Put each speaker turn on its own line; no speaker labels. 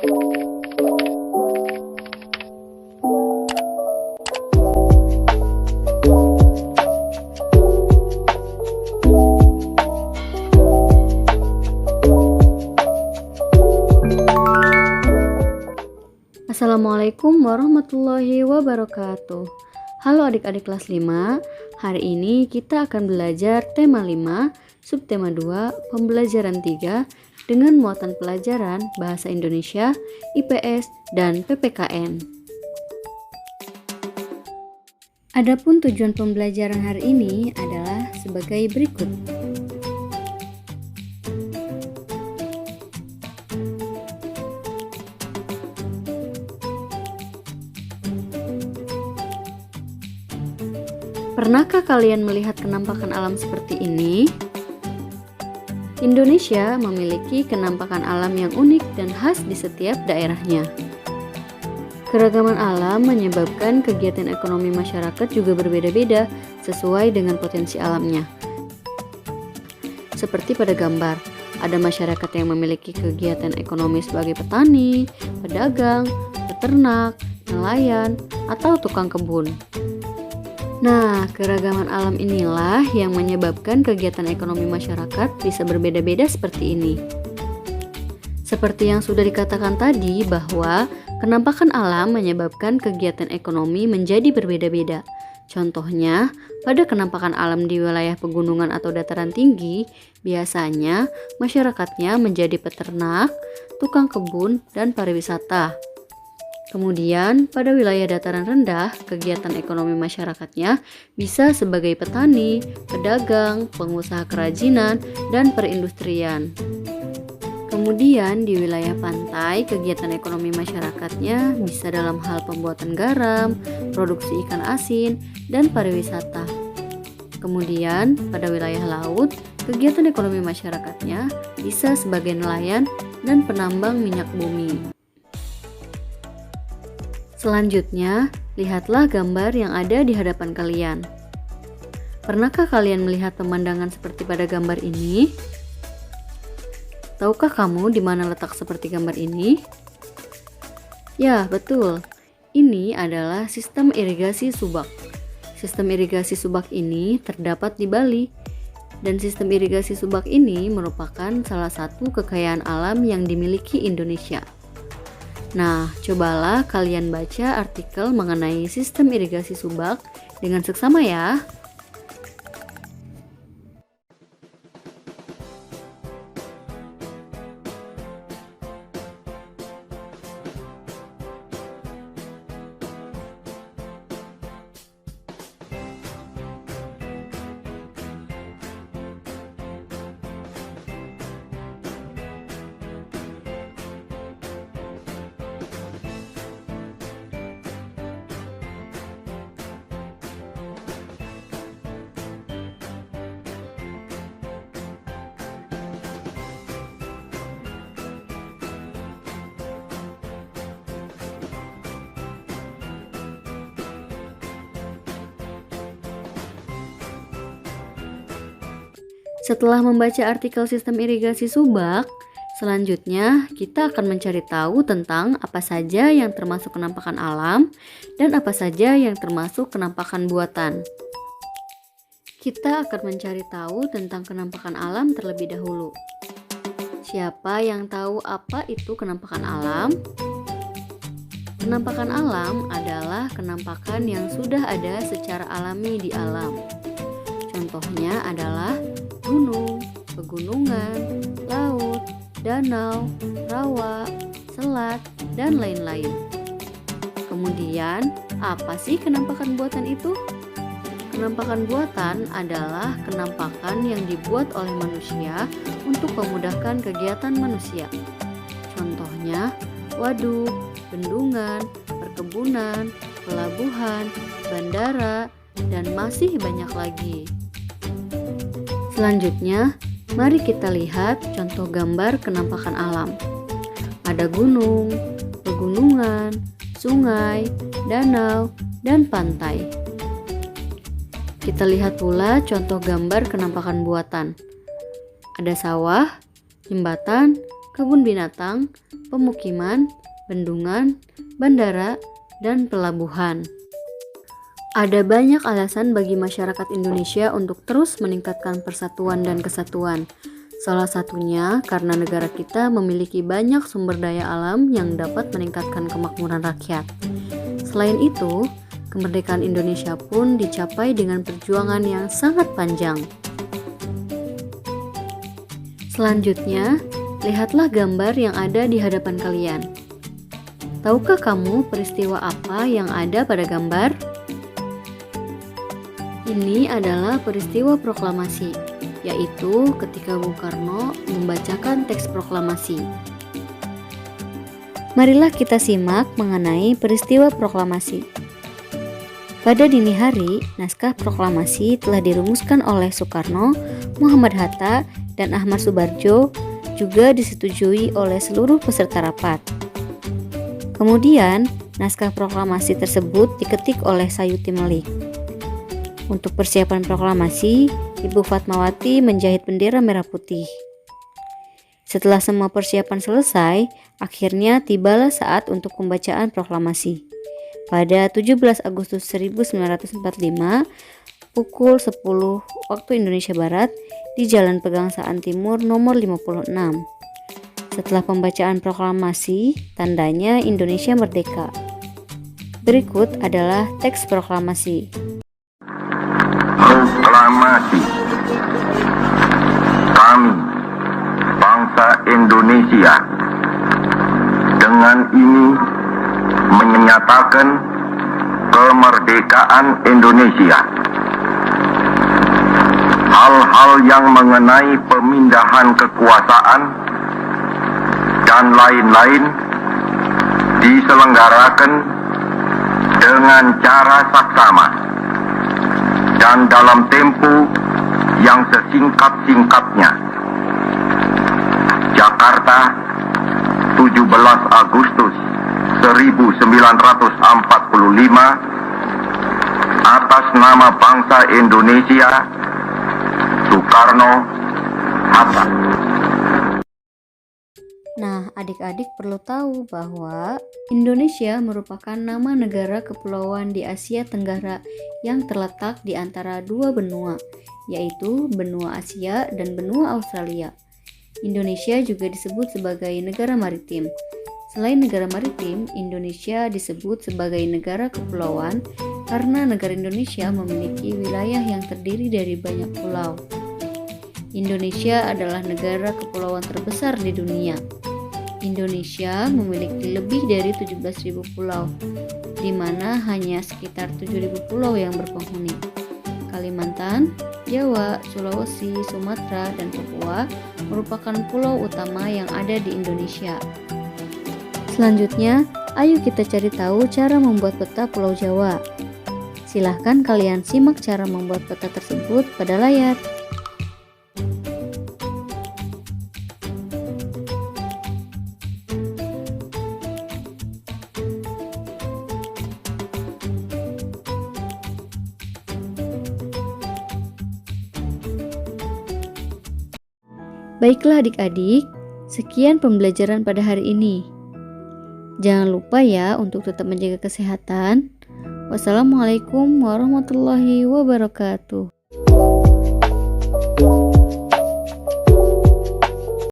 Assalamualaikum warahmatullahi wabarakatuh. Halo adik-adik kelas 5. Hari ini kita akan belajar tema 5, subtema 2, pembelajaran 3 dengan muatan pelajaran Bahasa Indonesia, IPS, dan PPKN. Adapun tujuan pembelajaran hari ini adalah sebagai berikut. Pernahkah kalian melihat penampakan alam seperti ini? Indonesia memiliki penampakan alam yang unik dan khas di setiap daerahnya. Keragaman alam menyebabkan kegiatan ekonomi masyarakat juga berbeda-beda sesuai dengan potensi alamnya. Seperti pada gambar, ada masyarakat yang memiliki kegiatan ekonomi sebagai petani, pedagang, peternak, nelayan, atau tukang kebun. Nah, keragaman alam inilah yang menyebabkan kegiatan ekonomi masyarakat bisa berbeda-beda seperti ini. Seperti yang sudah dikatakan tadi bahwa penampakan alam menyebabkan kegiatan ekonomi menjadi berbeda-beda. Contohnya, pada penampakan alam di wilayah pegunungan atau dataran tinggi, biasanya masyarakatnya menjadi peternak, tukang kebun, dan pariwisata. Kemudian, pada wilayah dataran rendah, kegiatan ekonomi masyarakatnya bisa sebagai petani, pedagang, pengusaha kerajinan, dan perindustrian. Kemudian, di wilayah pantai, kegiatan ekonomi masyarakatnya bisa dalam hal pembuatan garam, produksi ikan asin, dan pariwisata. Kemudian, pada wilayah laut, kegiatan ekonomi masyarakatnya bisa sebagai nelayan dan penambang minyak bumi. Selanjutnya, lihatlah gambar yang ada di hadapan kalian. Pernahkah kalian melihat pemandangan seperti pada gambar ini? Tahukah kamu di mana letak seperti gambar ini? Ya, betul. Ini adalah sistem irigasi subak. Sistem irigasi subak ini terdapat di Bali. Dan sistem irigasi subak ini merupakan salah satu kekayaan alam yang dimiliki Indonesia. Nah, cobalah kalian baca artikel mengenai sistem irigasi subak dengan seksama ya. Setelah membaca artikel sistem irigasi subak, selanjutnya kita akan mencari tahu tentang apa saja yang termasuk penampakan alam dan apa saja yang termasuk penampakan buatan. Kita akan mencari tahu tentang penampakan alam terlebih dahulu. Siapa yang tahu apa itu penampakan alam? Penampakan alam adalah penampakan yang sudah ada secara alami di alam. Contohnya adalah gunung, pegunungan, laut, danau, rawa, selat, dan lain-lain. Kemudian, apa sih penampakan buatan itu? Penampakan buatan adalah penampakan yang dibuat oleh manusia untuk memudahkan kegiatan manusia. Contohnya, waduk, bendungan, perkebunan, pelabuhan, bandara, dan masih banyak lagi. Selanjutnya, mari kita lihat contoh gambar penampakan alam. Ada gunung, pegunungan, sungai, danau, dan pantai. Kita lihat pula contoh gambar penampakan buatan. Ada sawah, jembatan, kebun binatang, pemukiman, bendungan, bandara, dan pelabuhan. Ada banyak alasan bagi masyarakat Indonesia untuk terus meningkatkan persatuan dan kesatuan. Salah satunya karena negara kita memiliki banyak sumber daya alam yang dapat meningkatkan kemakmuran rakyat. Selain itu, kemerdekaan Indonesia pun dicapai dengan perjuangan yang sangat panjang. Selanjutnya, lihatlah gambar yang ada di hadapan kalian. Tahukah kamu peristiwa apa yang ada pada gambar? Ini adalah peristiwa proklamasi, yaitu ketika Bung Karno membacakan teks proklamasi. Marilah kita simak mengenai peristiwa proklamasi. Pada dini hari, naskah proklamasi telah dirumuskan oleh Soekarno, Muhammad Hatta, dan Ahmad Subarjo, juga disetujui oleh seluruh peserta rapat. Kemudian, naskah proklamasi tersebut diketik oleh Sayuti Melik. Untuk persiapan proklamasi, Ibu Fatmawati menjahit bendera merah putih. Setelah semua persiapan selesai, akhirnya tibalah saat untuk pembacaan proklamasi. Pada 17 Agustus 1945, pukul 10 waktu Indonesia Barat, di Jalan Pegangsaan Timur nomor 56. Setelah pembacaan proklamasi, tandanya Indonesia merdeka. Berikut adalah teks proklamasi.
Proklamasi. Kami, bangsa Indonesia, dengan ini menyatakan kemerdekaan Indonesia. Hal-hal yang mengenai pemindahan kekuasaan dan lain-lain diselenggarakan dengan cara saksama dan dalam tempo yang sesingkat-singkatnya. Jakarta, 17 Agustus 1945, atas nama bangsa Indonesia, Soekarno Hatta.
Nah, adik-adik perlu tahu bahwa Indonesia merupakan nama negara kepulauan di Asia Tenggara yang terletak di antara dua benua, yaitu benua Asia dan benua Australia. Indonesia juga disebut sebagai negara maritim. Selain negara maritim, Indonesia disebut sebagai negara kepulauan karena negara Indonesia memiliki wilayah yang terdiri dari banyak pulau. Indonesia adalah negara kepulauan terbesar di dunia. Indonesia memiliki lebih dari 17.000 pulau, di mana hanya sekitar 7.000 pulau yang berpenghuni. Kalimantan, Jawa, Sulawesi, Sumatera, dan Papua merupakan pulau utama yang ada di Indonesia. Selanjutnya, ayo kita cari tahu cara membuat peta Pulau Jawa. Silahkan kalian simak cara membuat peta tersebut pada layar. Baiklah adik-adik, sekian pembelajaran pada hari ini. Jangan lupa ya untuk tetap menjaga kesehatan. Wassalamualaikum warahmatullahi wabarakatuh.